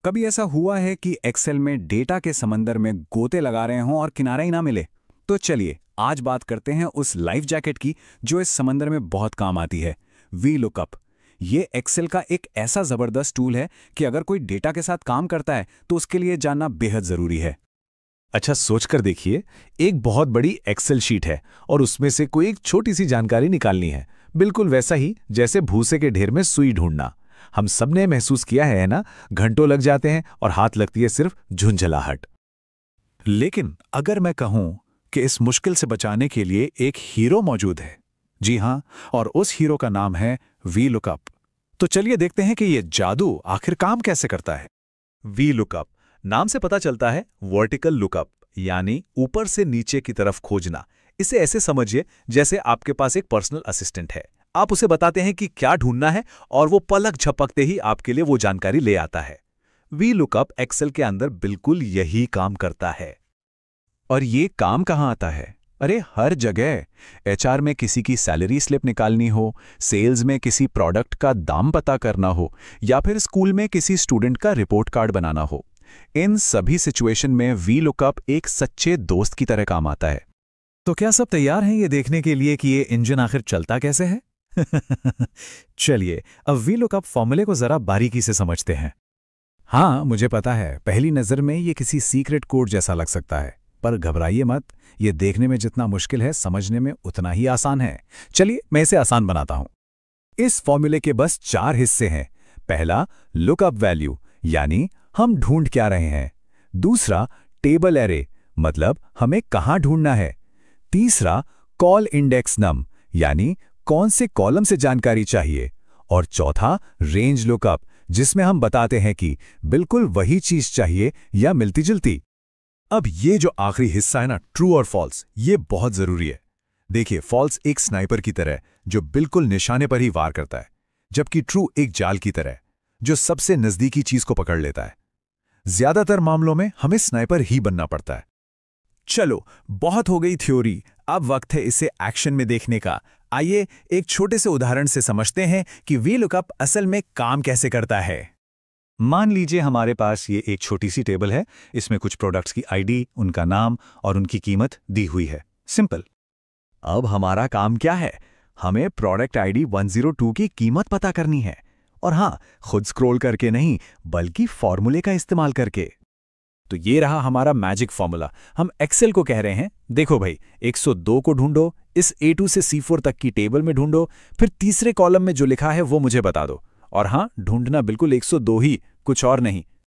कभी ऐसा हुआ है कि एक्सेल में डेटा के समंदर में गोते लगा रहे हों और किनारा ही ना मिले? तो चलिए आज बात करते हैं उस लाइफ जैकेट की जो इस समंदर में बहुत काम आती है, वी लुकअप। ये एक्सेल का एक ऐसा जबरदस्त टूल है कि अगर कोई डेटा के साथ काम करता है तो उसके लिए जानना बेहद जरूरी है। अच्छा, सोचकर देखिए, एक बहुत बड़ी एक्सेल शीट है और उसमें से कोई एक छोटी सी जानकारी निकालनी है। बिल्कुल वैसा ही जैसे भूसे के ढेर में सुई ढूंढना। हम सबने महसूस किया है ना, घंटों लग जाते हैं और हाथ लगती है सिर्फ झुंझलाहट। लेकिन अगर मैं कहूं कि इस मुश्किल से बचाने के लिए एक हीरो मौजूद है, जी हां, और उस हीरो का नाम है वी लुकअप, तो चलिए देखते हैं कि ये जादू आखिर काम कैसे करता है। वी लुकअप नाम से पता चलता है वर्टिकल लुकअप, यानी ऊपर से नीचे की तरफ खोजना। इसे ऐसे समझिए जैसे आपके पास एक पर्सनल असिस्टेंट है। आप उसे बताते हैं कि क्या ढूंढना है और वो पलक झपकते ही आपके लिए वो जानकारी ले आता है। वी लुकअप एक्सेल के अंदर बिल्कुल यही काम करता है। और ये काम कहाँ आता है? अरे हर जगह। एचआर में किसी की सैलरी स्लिप निकालनी हो, सेल्स में किसी प्रोडक्ट का दाम पता करना हो, या फिर स्कूल में किसी स्टूडेंट का रिपोर्ट कार्ड बनाना हो, इन सभी सिचुएशन में वी लुकअप एक सच्चे दोस्त की तरह काम आता है। तो क्या सब तैयार हैं ये देखने के लिए कि ये इंजन आखिर चलता कैसे है? चलिए अब वी लुकअप फॉर्मूले को जरा बारीकी से समझते हैं। हाँ, मुझे पता है पहली नजर में ये किसी सीक्रेट कोड जैसा लग सकता है, पर घबराइए मत, ये देखने में जितना मुश्किल है समझने में उतना ही आसान है। चलिए मैं इसे आसान बनाता हूं। इस फॉर्मूले के बस 4 हिस्से हैं। पहला, लुकअप वैल्यू, यानी हम ढूंढ क्या रहे हैं। दूसरा, टेबल एरे, मतलब हमें कहां ढूंढना है। तीसरा, कॉल इंडेक्स नम, यानी कौन से कॉलम से जानकारी चाहिए। और चौथा, रेंज लुकअप, जिसमें हम बताते हैं कि बिल्कुल वही चीज चाहिए या मिलती जुलती। अब ये जो आखिरी हिस्सा है ना, ट्रू और फॉल्स, ये बहुत जरूरी है। देखिए, फॉल्स एक स्नाइपर की तरह जो बिल्कुल निशाने पर ही वार करता है, जबकि ट्रू एक जाल की तरह जो सबसे नजदीकी चीज को पकड़ लेता है। ज्यादातर मामलों में हमें स्नाइपर ही बनना पड़ता है। चलो, बहुत हो गई थ्योरी, अब वक्त है इसे एक्शन में देखने का। आइए एक छोटे से उदाहरण से समझते हैं कि वी लुकअप असल में काम कैसे करता है। मान लीजिए हमारे पास ये एक छोटी सी टेबल है। इसमें कुछ प्रोडक्ट्स की आईडी, उनका नाम और उनकी कीमत दी हुई है। सिंपल। अब हमारा काम क्या है? हमें प्रोडक्ट आईडी 102 की कीमत पता करनी है। और हाँ, खुद स्क्रॉल करके नहीं, बल्कि फॉर्मूले का इस्तेमाल करके। तो ये रहा हमारा मैजिक फॉर्मूला। हम एक्सेल को कह रहे हैं, देखो भाई, 102 को ढूंढो, इस A2 से C4 तक की टेबल में ढूंढो, फिर तीसरे कॉलम में जो लिखा है वो मुझे बता दो। और हाँ, ढूंढना बिल्कुल 102 ही, कुछ और नहीं।